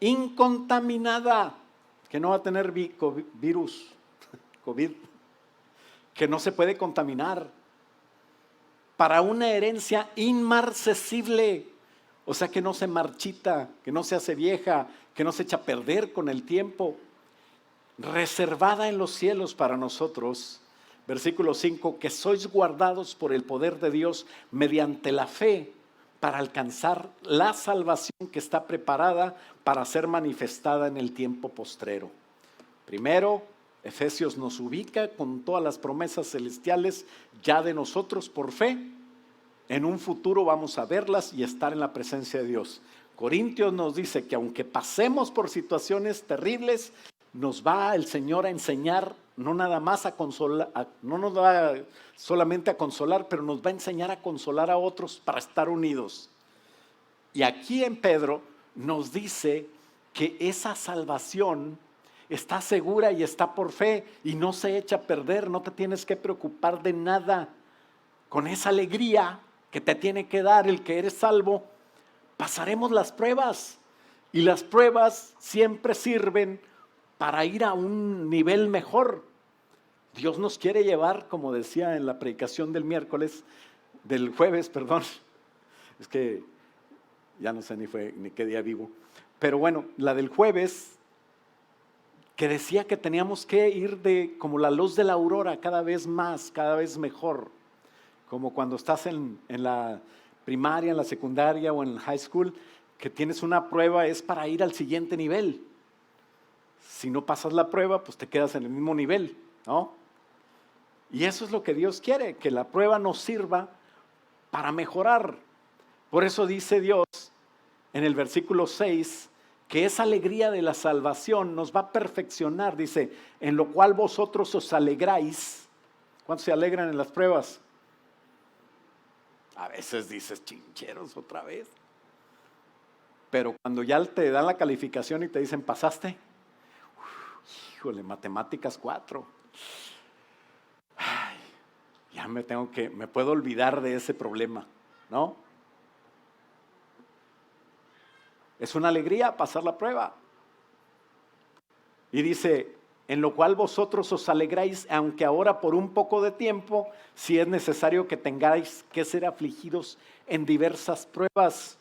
incontaminada, que no va a tener virus, COVID, que no se puede contaminar, para una herencia inmarcesible, o sea que no se marchita, que no se hace vieja, que no se echa a perder con el tiempo, reservada en los cielos para nosotros. Versículo 5, que sois guardados por el poder de Dios mediante la fe para alcanzar la salvación que está preparada para ser manifestada en el tiempo postrero. Primero, Efesios nos ubica con todas las promesas celestiales ya de nosotros por fe. En un futuro vamos a verlas y estar en la presencia de Dios. Corintios nos dice que aunque pasemos por situaciones terribles, nos va el Señor a enseñar, no nada más a consolar, no nos va solamente a consolar, pero nos va a enseñar a consolar a otros para estar unidos. Y aquí en Pedro nos dice que esa salvación está segura y está por fe y no se echa a perder, no te tienes que preocupar de nada. Con esa alegría que te tiene que dar el que eres salvo, pasaremos las pruebas y las pruebas siempre sirven para ir a un nivel mejor. Dios nos quiere llevar, como decía en la predicación del jueves, es que ya no sé ni qué día vivo, pero bueno, la del jueves, que decía que teníamos que ir como la luz de la aurora, cada vez más, cada vez mejor, como cuando estás en la primaria, en la secundaria o en el high school, que tienes una prueba, es para ir al siguiente nivel. Si no pasas la prueba, pues te quedas en el mismo nivel, ¿no? Y eso es lo que Dios quiere, que la prueba nos sirva para mejorar. Por eso dice Dios en el versículo 6, que esa alegría de la salvación nos va a perfeccionar, dice, en lo cual vosotros os alegráis. ¿Cuántos se alegran en las pruebas? A veces dices, chincheros otra vez. Pero cuando ya te dan la calificación y te dicen, ¿pasaste? Híjole, matemáticas 4. Ay, ya me puedo olvidar de ese problema, ¿no? Es una alegría pasar la prueba. Y dice, en lo cual vosotros os alegráis, aunque ahora por un poco de tiempo, si es necesario que tengáis que ser afligidos en diversas pruebas,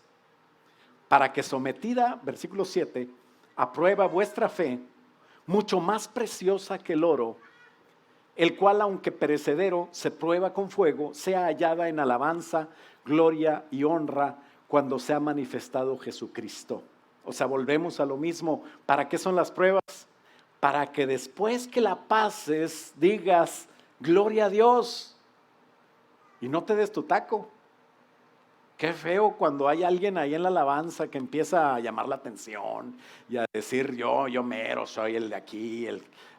para que sometida, versículo 7, a prueba vuestra fe, mucho más preciosa que el oro, el cual, aunque perecedero, se prueba con fuego, sea hallada en alabanza, gloria y honra cuando sea manifestado Jesucristo. O sea, volvemos a lo mismo. ¿Para qué son las pruebas? Para que después que la pases digas, gloria a Dios, y no te des tu taco. Qué feo cuando hay alguien ahí en la alabanza que empieza a llamar la atención y a decir yo mero soy el de aquí,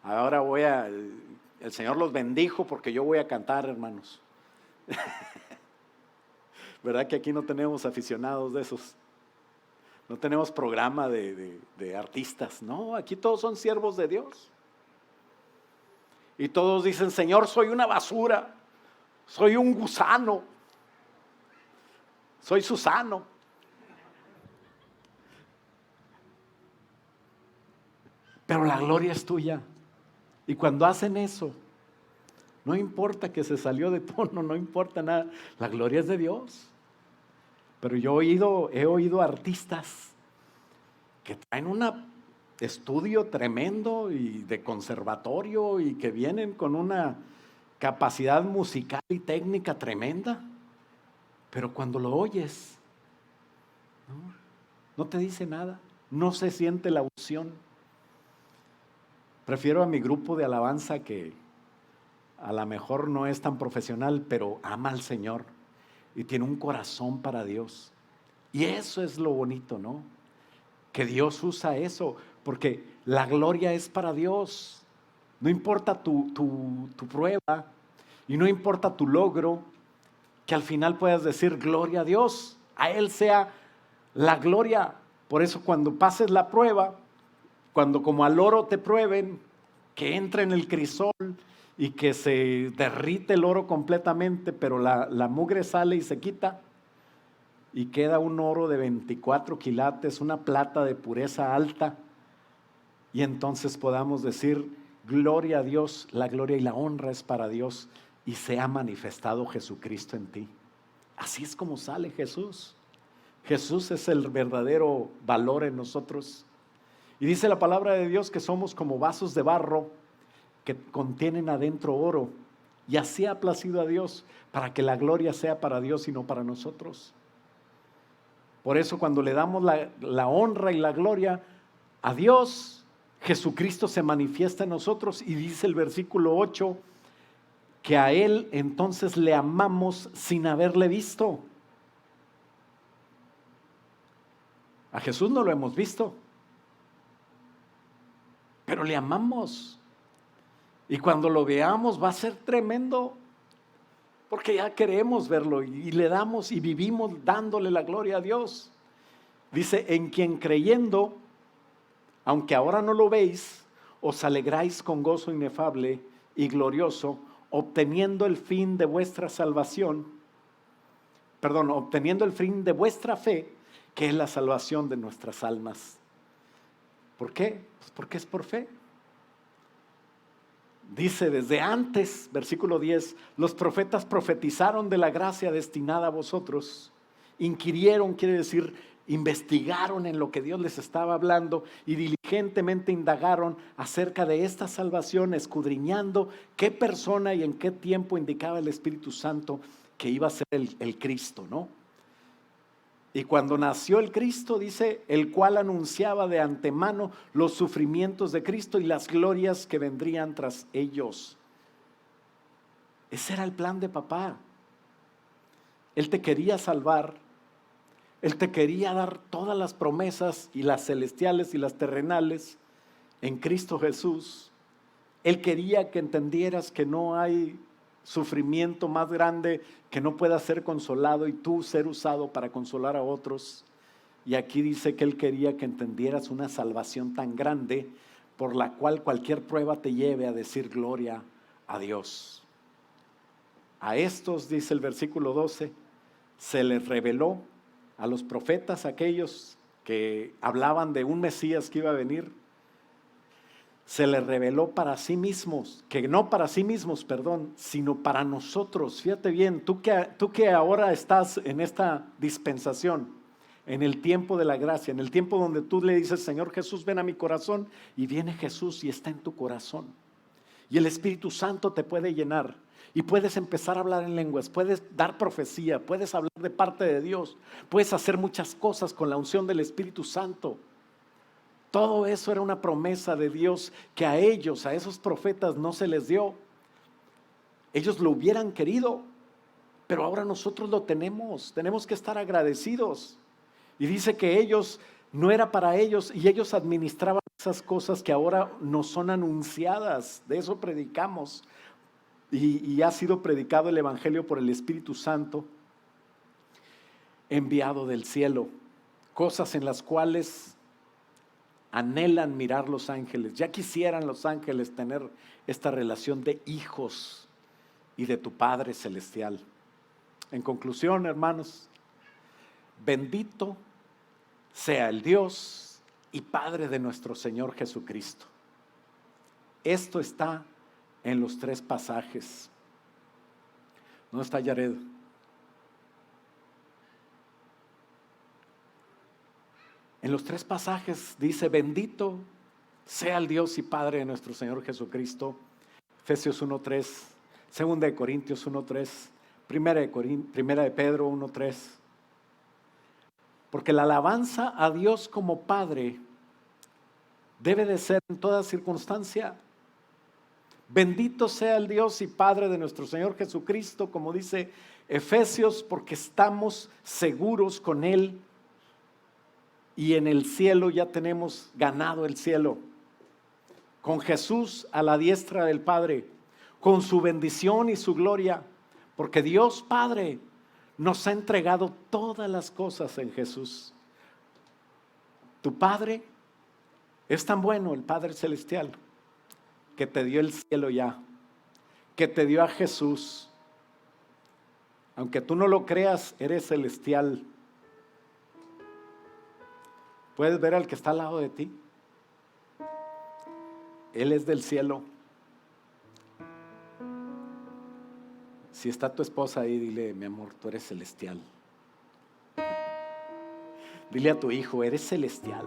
ahora el Señor los bendijo porque yo voy a cantar, hermanos. ¿Verdad que aquí no tenemos aficionados de esos? No tenemos programa de artistas, no, aquí todos son siervos de Dios. Y todos dicen, Señor, soy una basura, soy un gusano, soy Susano. Pero la gloria es tuya. Y cuando hacen eso, no importa que se salió de tono, no importa nada, la gloria es de Dios. Pero yo he oído artistas que traen un estudio tremendo y de conservatorio y que vienen con una capacidad musical y técnica tremenda, pero cuando lo oyes, no te dice nada, no se siente la unción. Prefiero a mi grupo de alabanza que a lo mejor no es tan profesional, pero ama al Señor y tiene un corazón para Dios. Y eso es lo bonito, ¿no? Que Dios usa eso, porque la gloria es para Dios. No importa tu prueba y no importa tu logro, que al final puedas decir gloria a Dios, a Él sea la gloria. Por eso cuando pases la prueba, cuando como al oro te prueben, que entre en el crisol y que se derrite el oro completamente, pero la mugre sale y se quita, y queda un oro de 24 quilates, una plata de pureza alta, y entonces podamos decir, gloria a Dios, la gloria y la honra es para Dios, y se ha manifestado Jesucristo en ti. Así es como sale Jesús. Jesús es el verdadero valor en nosotros. Y dice la palabra de Dios que somos como vasos de barro que contienen adentro oro, y así ha placido a Dios, para que la gloria sea para Dios y no para nosotros. Por eso cuando le damos la honra y la gloria a Dios, Jesucristo se manifiesta en nosotros, y dice el versículo 8, que a Él entonces le amamos sin haberle visto. A Jesús no lo hemos visto, pero le amamos. Y cuando lo veamos va a ser tremendo, porque ya queremos verlo y le damos y vivimos dándole la gloria a Dios. Dice, en quien creyendo, aunque ahora no lo veis, os alegráis con gozo inefable y glorioso, obteniendo el fin de vuestra salvación, obteniendo el fin de vuestra fe, que es la salvación de nuestras almas. ¿Por qué? Pues porque es por fe. Dice desde antes, versículo 10, los profetas profetizaron de la gracia destinada a vosotros, inquirieron, quiere decir, investigaron en lo que Dios les estaba hablando y diligentemente indagaron acerca de esta salvación, escudriñando qué persona y en qué tiempo indicaba el Espíritu Santo que iba a ser el Cristo, ¿no? Y cuando nació el Cristo, dice, el cual anunciaba de antemano los sufrimientos de Cristo y las glorias que vendrían tras ellos. Ese era el plan de papá. Él te quería salvar. Él te quería dar todas las promesas, y las celestiales y las terrenales, en Cristo Jesús. Él quería que entendieras que no hay sufrimiento más grande que no pueda ser consolado y tú ser usado para consolar a otros. Y aquí dice que Él quería que entendieras una salvación tan grande por la cual cualquier prueba te lleve a decir gloria a Dios. A estos, dice el versículo 12, se les reveló a los profetas, aquellos que hablaban de un Mesías que iba a venir, se les reveló para sí mismos, que no para sí mismos, sino para nosotros. Fíjate bien, tú que ahora estás en esta dispensación, en el tiempo de la gracia, en el tiempo donde tú le dices, Señor Jesús, ven a mi corazón, y viene Jesús y está en tu corazón. Y el Espíritu Santo te puede llenar y puedes empezar a hablar en lenguas, puedes dar profecía, puedes hablar de parte de Dios, puedes hacer muchas cosas con la unción del Espíritu Santo. Todo eso era una promesa de Dios que a ellos, a esos profetas no se les dio. Ellos lo hubieran querido, pero ahora nosotros lo tenemos que estar agradecidos. Y dice que ellos, no era para ellos, y ellos administraban esas cosas que ahora nos son anunciadas. De eso predicamos, y ha sido predicado el Evangelio por el Espíritu Santo, enviado del cielo. Cosas en las cuales anhelan mirar los ángeles. Ya quisieran los ángeles tener esta relación de hijos y de tu Padre Celestial. En conclusión, hermanos, bendito sea el Dios y Padre de nuestro Señor Jesucristo. Esto está en los 3 pasajes. ¿Dónde está Yared? En los 3 pasajes dice, bendito sea el Dios y Padre de nuestro Señor Jesucristo. Efesios 1:3, 2 de Corintios 1:3, Primera de Pedro 1:3. Porque la alabanza a Dios como Padre debe de ser en toda circunstancia. Bendito sea el Dios y Padre de nuestro Señor Jesucristo, como dice Efesios, porque estamos seguros con Él y en el cielo ya tenemos ganado el cielo. Con Jesús a la diestra del Padre, con su bendición y su gloria, porque Dios Padre nos ha entregado todas las cosas en Jesús. Tu Padre es tan bueno, el Padre Celestial, que te dio el cielo ya, que te dio a Jesús. Aunque tú no lo creas, eres celestial. ¿Puedes ver al que está al lado de ti? Él es del cielo. Si está tu esposa ahí, dile, mi amor, tú eres celestial. Dile a tu hijo, eres celestial.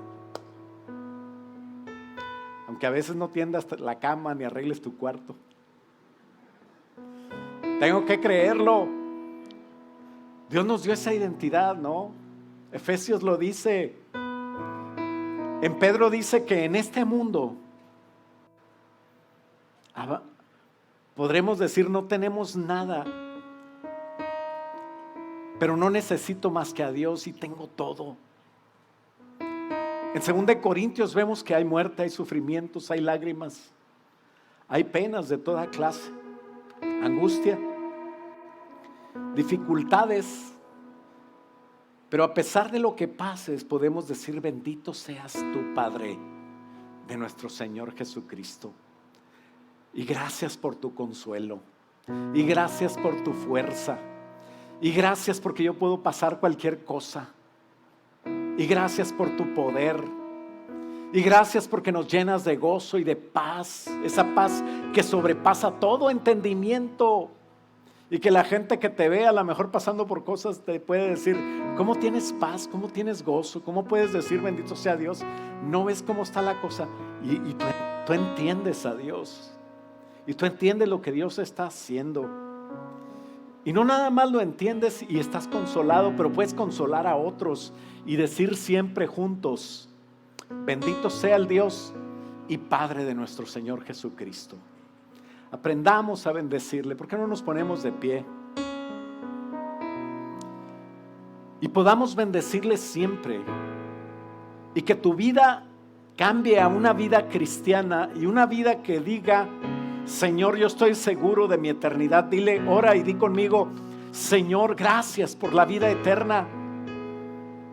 Aunque a veces no tiendas la cama ni arregles tu cuarto. Tengo que creerlo. Dios nos dio esa identidad, ¿no? Efesios lo dice. En Pedro dice que en este mundo podremos decir no tenemos nada, pero no necesito más que a Dios y tengo todo. En 2 de Corintios vemos que hay muerte, hay sufrimientos, hay lágrimas, hay penas de toda clase, angustia, dificultades. Pero a pesar de lo que pases, podemos decir, bendito seas tú, Padre de nuestro Señor Jesucristo. Y gracias por tu consuelo. Y gracias por tu fuerza. Y gracias porque yo puedo pasar cualquier cosa. Y gracias por tu poder. Y gracias porque nos llenas de gozo y de paz. Esa paz que sobrepasa todo entendimiento. Y que la gente que te ve a lo mejor pasando por cosas te puede decir, ¿cómo tienes paz? ¿Cómo tienes gozo? ¿Cómo puedes decir bendito sea Dios? No ves cómo está la cosa. Y tú entiendes a Dios. Y tú entiendes lo que Dios está haciendo. Y no nada más lo entiendes y estás consolado, pero puedes consolar a otros y decir siempre juntos, bendito sea el Dios y Padre de nuestro Señor Jesucristo. Aprendamos a bendecirle. ¿Por qué no nos ponemos de pie? Y podamos bendecirle siempre. Y que tu vida cambie a una vida cristiana y una vida que diga, Señor, yo estoy seguro de mi eternidad. Dile, ora y di conmigo, Señor, gracias por la vida eterna.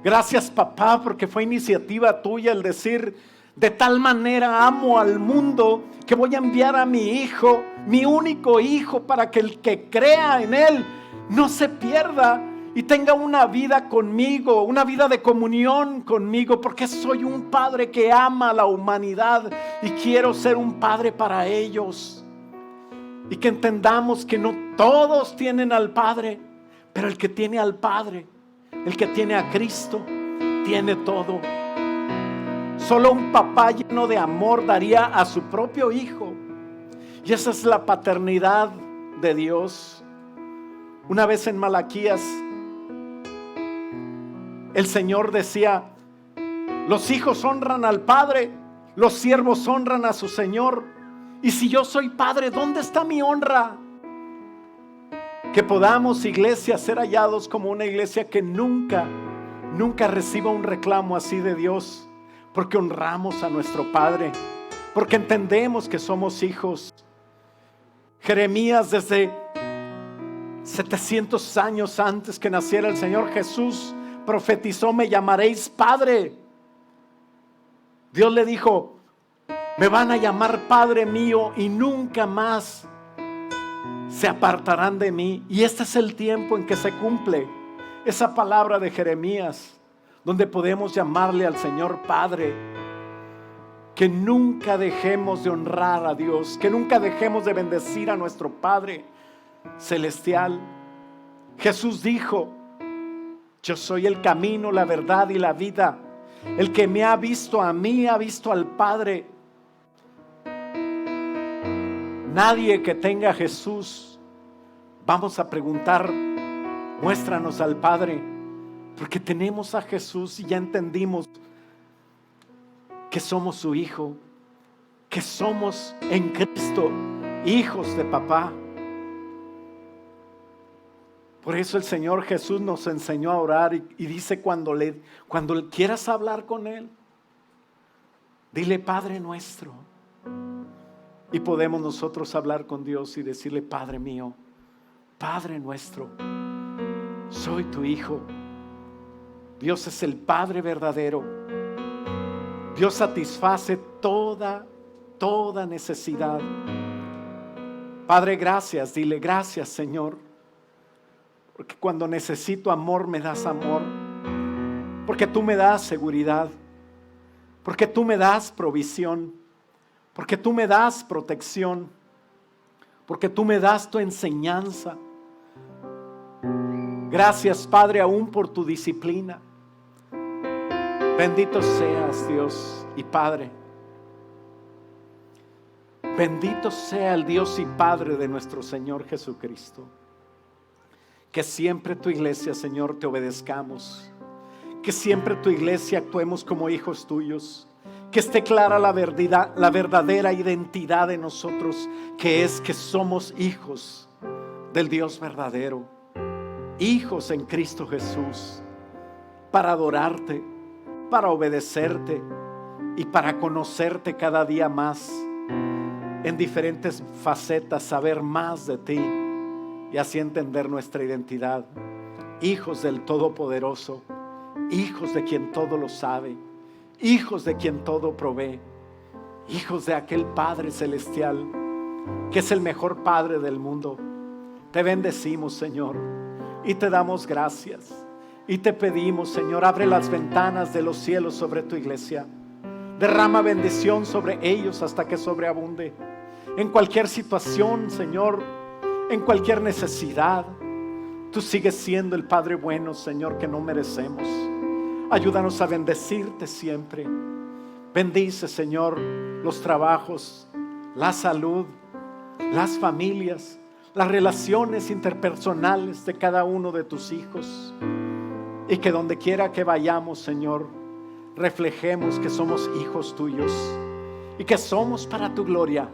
Gracias, papá, porque fue iniciativa tuya el decir, de tal manera amo al mundo que voy a enviar a mi hijo, mi único hijo, para que el que crea en él no se pierda y tenga una vida conmigo, una vida de comunión conmigo, porque soy un padre que ama a la humanidad y quiero ser un padre para ellos. Y que entendamos que no todos tienen al Padre, pero el que tiene al Padre, el que tiene a Cristo, tiene todo. Solo un papá lleno de amor daría a su propio hijo. Y esa es la paternidad de Dios. Una vez en Malaquías, el Señor decía: los hijos honran al padre, los siervos honran a su señor. Y si yo soy padre, ¿dónde está mi honra? Que podamos, iglesia, ser hallados como una iglesia que nunca reciba un reclamo así de Dios, porque honramos a nuestro Padre, porque entendemos que somos hijos. Jeremías, desde 700 años antes que naciera el Señor Jesús, profetizó: me llamaréis Padre. Dios le dijo: me van a llamar Padre mío y nunca más se apartarán de mí. Y este es el tiempo en que se cumple esa palabra de Jeremías, donde podemos llamarle al Señor Padre. Que nunca dejemos de honrar a Dios, que nunca dejemos de bendecir a nuestro Padre celestial. Jesús dijo: yo soy el camino, la verdad y la vida. El que me ha visto a mí ha visto al Padre. Nadie que tenga a Jesús, vamos a preguntar: muéstranos al Padre, porque tenemos a Jesús y ya entendimos que somos su hijo, que somos en Cristo hijos de papá. Por eso el Señor Jesús nos enseñó a orar y dice: cuando quieras hablar con Él, dile Padre nuestro. Y podemos nosotros hablar con Dios y decirle: Padre mío, Padre nuestro, soy tu hijo. Dios es el Padre verdadero. Dios satisface toda necesidad. Padre, gracias. Dile: gracias, Señor, porque cuando necesito amor me das amor, porque tú me das seguridad, porque tú me das provisión, porque tú me das protección, porque tú me das tu enseñanza. Gracias, Padre, aún por tu disciplina. Bendito seas, Dios y Padre. Bendito sea el Dios y Padre de nuestro Señor Jesucristo. Que siempre tu iglesia, Señor, te obedezcamos. Que siempre tu iglesia actuemos como hijos tuyos. Que esté clara la verdadera identidad de nosotros, que es que somos hijos del Dios verdadero. Hijos en Cristo Jesús, para adorarte, para obedecerte y para conocerte cada día más en diferentes facetas, saber más de ti y así entender nuestra identidad. Hijos del Todopoderoso, hijos de quien todo lo sabe, hijos de quien todo provee, hijos de aquel Padre celestial que es el mejor Padre del mundo. Te bendecimos, Señor, y te damos gracias. Y te pedimos, Señor, abre las ventanas de los cielos sobre tu iglesia. Derrama bendición sobre ellos hasta que sobreabunde. En cualquier situación, Señor, en cualquier necesidad, tú sigues siendo el Padre bueno, Señor, que no merecemos. Ayúdanos a bendecirte siempre. Bendice, Señor, los trabajos, la salud, las familias, las relaciones interpersonales de cada uno de tus hijos. Y que donde quiera que vayamos, Señor, reflejemos que somos hijos tuyos y que somos para tu gloria.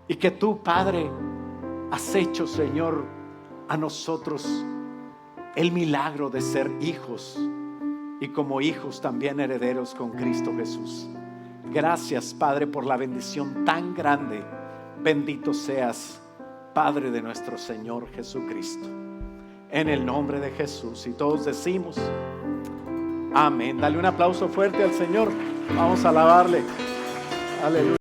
Y que tú, Padre, has hecho, Señor, a nosotros el milagro de ser hijos y como hijos también herederos con Cristo Jesús. Gracias, Padre, por la bendición tan grande. Bendito seas, Padre de nuestro Señor Jesucristo. En el nombre de Jesús. Y todos decimos amén. Dale un aplauso fuerte al Señor. Vamos a alabarle. Aleluya.